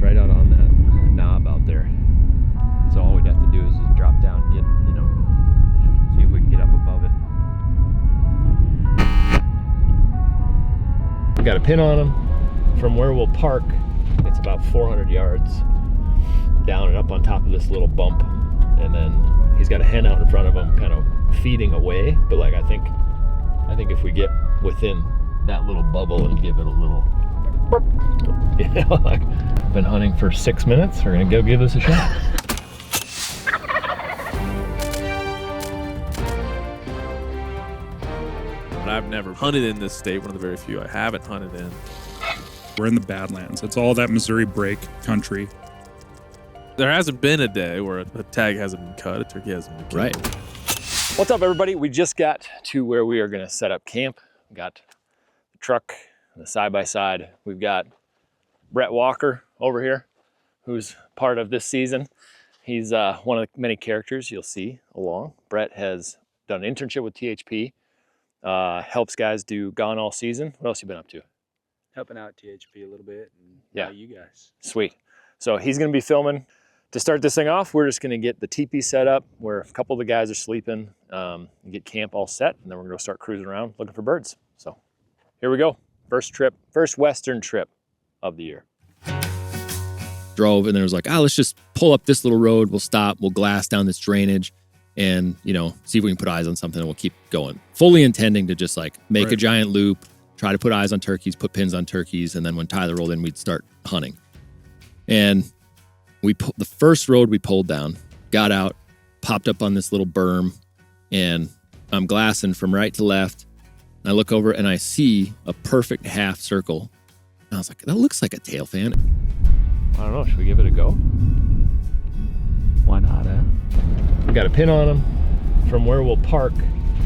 right out on that knob out there. So all we'd have to do is just drop down and get, you know, see if we can get up above it. We got a pin on him. From where we'll park, it's about 400 yards down and up on top of this little bump. And then he's got a hen out in front of him kind of feeding away. But like, I think if we get within that little bubble and give it a little, you know, like, been hunting for 6 minutes. We're gonna go give this a shot. I've never hunted in this state, one of the very few I haven't hunted in. We're in the Badlands. It's all that Missouri break country. There hasn't been a day where a tag hasn't been cut, a turkey hasn't been killed. Right. What's up, everybody? We just got to where we are gonna set up camp. We got the truck, the side-by-side. We've got Brett Walker over here, who's part of this season. He's one of the many characters you'll see along. Brett has done an internship with THP, helps guys do Gone All Season. What else you been up to? Helping out THP a little bit, and Yeah. now you guys. Sweet. So he's gonna be filming. To start this thing off, we're just gonna get the teepee set up where a couple of the guys are sleeping, get camp all set, and then we're gonna start cruising around looking for birds. So here we go. First trip, first Western trip of the year. Drove, and then it was like, let's just pull up this little road. We'll stop, we'll glass down this drainage and, you know, see if we can put eyes on something, and we'll keep going. Fully intending to just like make a giant loop, try to put eyes on turkeys, put pins on turkeys, and then when Tyler rolled in, we'd start hunting. And the first road we pulled down, got out, popped up on this little berm, and I'm glassing from right to left. And I look over and I see a perfect half circle. And I was like, that looks like a tail fan. I don't know, should we give it a go? Why not, We got a pin on him. From where we'll park,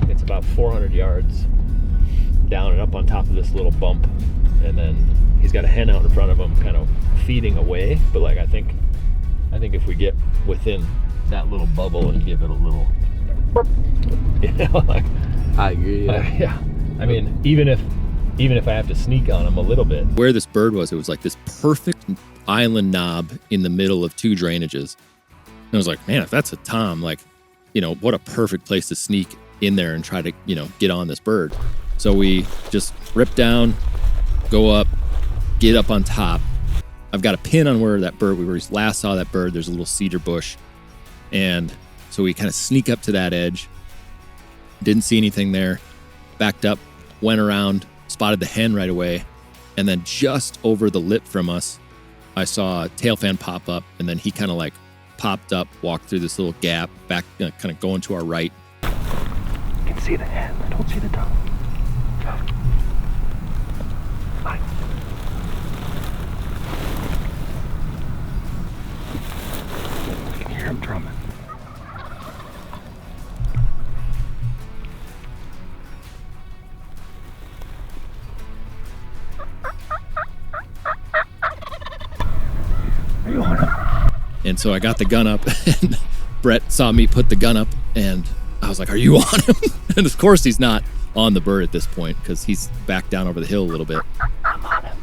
it's about 400 yards down and up on top of this little bump. And then he's got a hen out in front of him kind of feeding away. But like, I think if we get within that little bubble and give it a little, you know, like, I agree. yeah. I mean, even if I have to sneak on him a little bit. Where this bird was, it was like this perfect island knob in the middle of two drainages. And I was like, man, if that's a tom, like, you know, what a perfect place to sneak in there and try to, you know, get on this bird. So we just rip down, go up, get up on top. I've got a pin on where that bird, we last saw that bird. There's a little cedar bush. And so we kind of sneak up to that edge. Didn't see anything there. Backed up, went around, spotted the hen right away. And then just over the lip from us, I saw a tail fan pop up. And then he kind of like popped up, walked through this little gap, back, kind of going to our right. I can see the hen. I don't see the dove. Fine. I can hear him drumming. Are you on him? And so I got the gun up, and Brett saw me put the gun up, and I was like, are you on him? And of course he's not on the bird at this point because he's back down over the hill a little bit. I'm on him.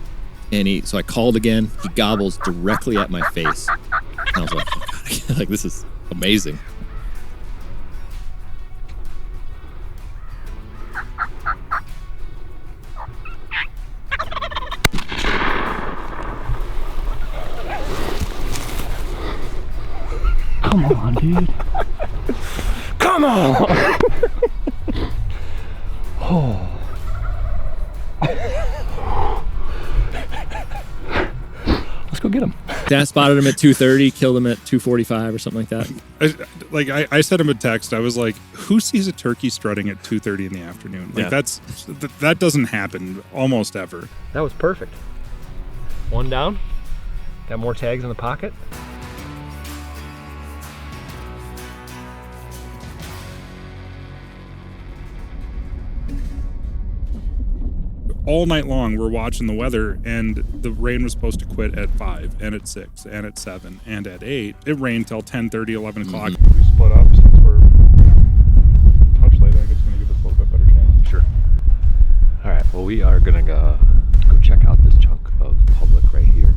And so I called again. He gobbles directly at my face. And I was like, oh God, like, this is amazing. Come on, dude. Come on! Oh. Let's go get him. Dad spotted him at 2:30, killed him at 2:45 or something like that. I sent him a text. I was like, who sees a turkey strutting at 2:30 in the afternoon? Like, that doesn't happen almost ever. That was perfect. One down. Got more tags in the pocket. All night long, we're watching the weather, and the rain was supposed to quit at 5 and at 6 and at 7 and at 8. It rained till 10:30, 11 o'clock. We split up since we're touch late. I think it's going to give us a little bit better chance. Sure. All right. Well, we are gonna go check out this chunk of public right here.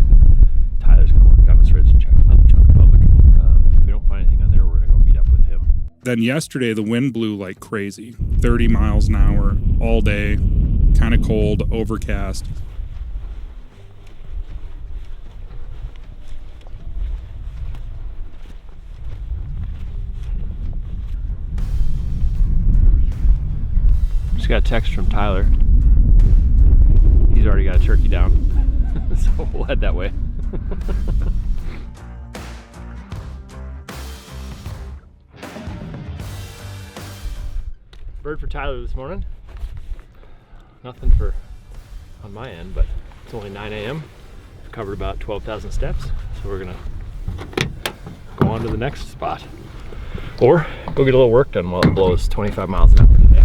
Tyler's gonna work then yesterday the wind blew like crazy, 30 miles an hour all day, kind of cold, overcast. Just got a text from Tyler. He's already got a turkey down, so we'll head that way. Bird for Tyler this morning. Nothing for on my end, but it's only 9 a.m. We've covered about 12,000 steps, so we're gonna go on to the next spot. Or go get a little work done while it blows 25 miles an hour today.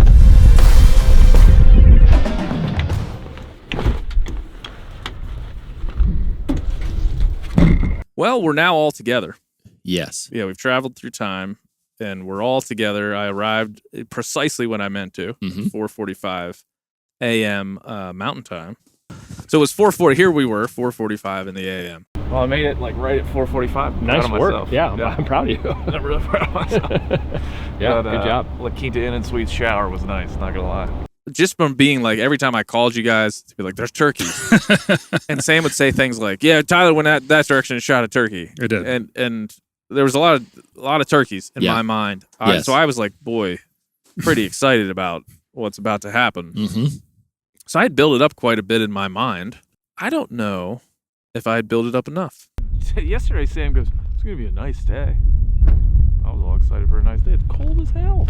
Well, we're now all together. Yes. Yeah, we've traveled through time, and we're all together. I arrived precisely when I meant to, 4:45 a.m. Mountain Time. So it was 4:40. Here we were, 4:45 in the a.m. Well, I made it like right at 4:45. Nice Proud of work. myself. Yeah, I'm proud of you. I'm really proud of myself. Yeah, But, good job. La Quinta Inn and Suites shower was nice, not gonna lie. Just from being like, every time I called you guys, to be like, there's turkeys. And Sam would say things like, yeah, Tyler went that direction and shot a turkey. It did. And there was a lot of turkeys in Yeah. my mind. Yes. So I was like, boy, pretty excited about what's about to happen. Mm-hmm. So I had built it up quite a bit in my mind. I don't know if I had built it up enough. Yesterday, Sam goes, it's gonna be a nice day. I was all excited for a nice day. It's cold as hell.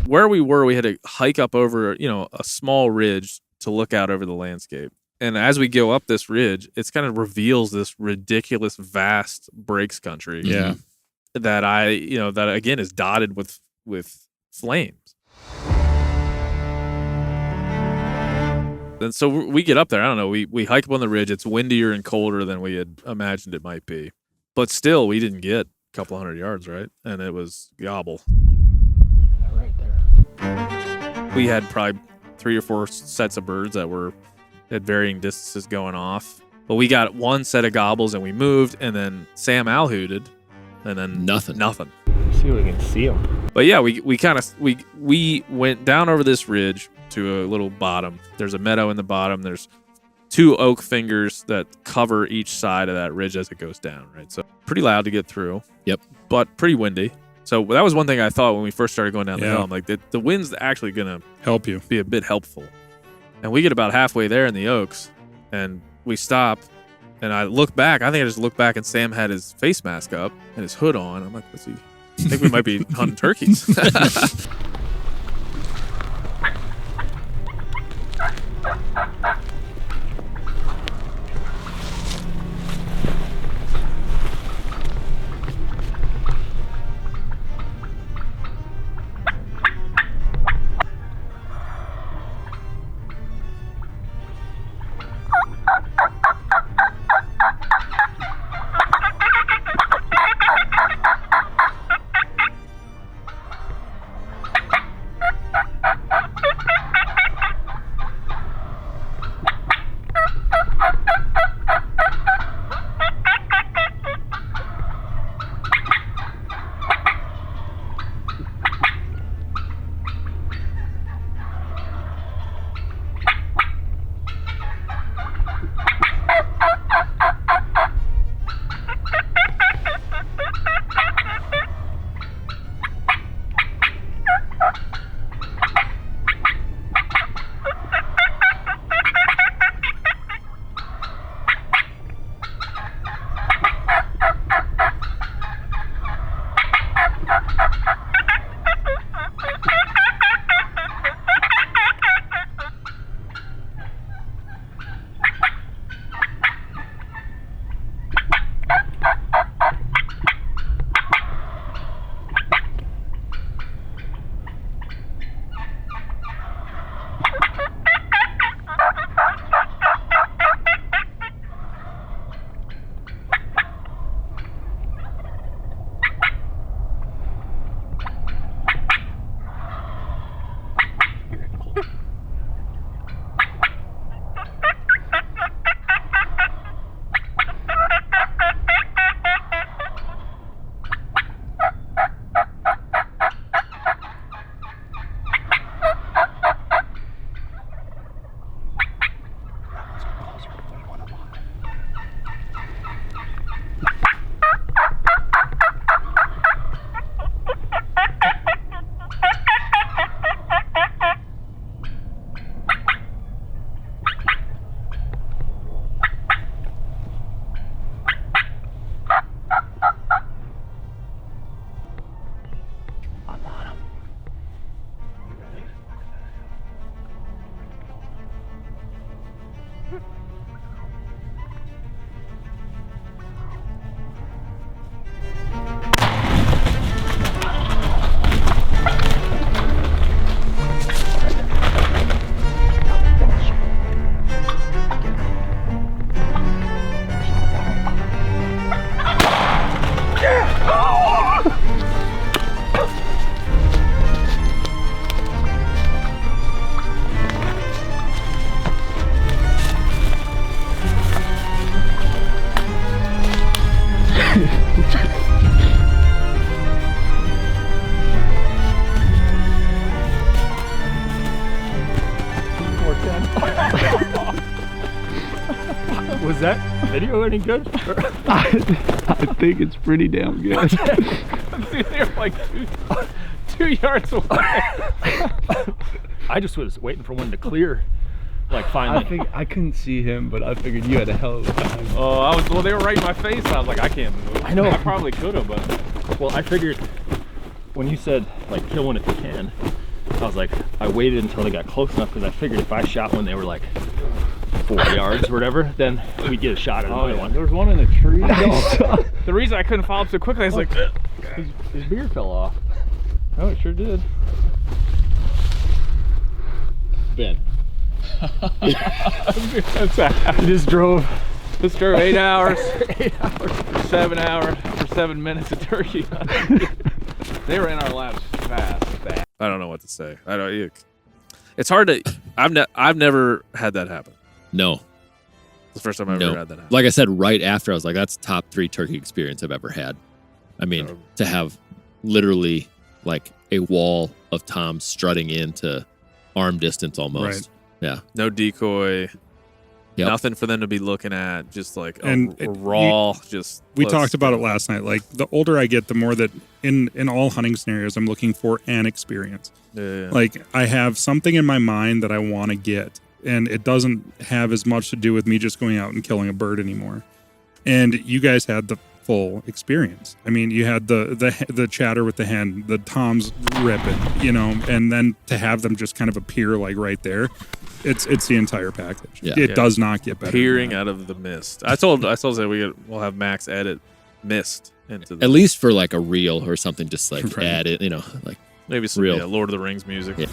Where we were, we had to hike up over, a small ridge to look out over the landscape. And as we go up this ridge, it kind of reveals this ridiculous, vast breaks country. Yeah. That that again is dotted with flames. And so we get up there. I don't know. We hike up on the ridge. It's windier and colder than we had imagined it might be. But still, we didn't get a couple hundred yards, right? And it was gobble. Right there. We had probably 3 or 4 sets of birds that were at varying distances going off. But we got one set of gobbles and we moved, and then Sam owl hooted, and then Nothing. See if we can see them. But yeah, we went down over this ridge to a little bottom. There's a meadow in the bottom. There's 2 oak fingers that cover each side of that ridge as it goes down, right? So pretty loud to get through. Yep. But pretty windy. So that was one thing I thought when we first started going down the Yeah. hill. I'm like, the wind's actually going to Help you. be a bit helpful. And we get about halfway there in the oaks, and we stop, and I look back. I think I just looked back, and Sam had his face mask up and his hood on. I'm like, what's he? I think we might be hunting turkeys. any good? I think it's pretty damn good. They're like 2 yards away. I just was waiting for one to clear. Like finally. I couldn't see him, but I figured you had a hell of a time. Oh, they were right in my face. I was like, I can't move. I know. I probably could have, but Well, I figured when you said like kill one if you can, I was like, I waited until they got close enough because I figured if I shot when they were like 4 yards or whatever, then we'd get a shot at another one. There was one in a tree. The reason I couldn't follow up so quickly, I was like, His beard fell off. oh, it sure did. Ben. You just drove. Just drove 8 hours. 7 hours for 7 minutes of turkey. They were in our laps fast. I don't know what to say. I don't. It's hard to. I've never had that happen. No. It's the first time I've No. ever had that happen. Like I said right after, I was like, that's top 3 turkey experience I've ever had. I mean, Oh. to have literally like a wall of toms strutting into arm distance almost. Yeah. No decoy. Yep. Nothing for them to be looking at. Just like And raw. Just We let's talked about go. it last night. Like the older I get, the more that in all hunting scenarios, I'm looking for an experience. Yeah. Like I have something in my mind that I want to get, and it doesn't have as much to do with me just going out and killing a bird anymore. And you guys had the full experience. I mean, you had the chatter with the hen, the toms ripping, and then to have them just kind of appear like right there. It's the entire package. Yeah. It Yeah. does not get better. than Peering that. out of the mist. I told Zay we'll have Max edit mist into the At least for like a reel or something, just like Right. add it, like maybe some real. Lord of the Rings music. Yeah.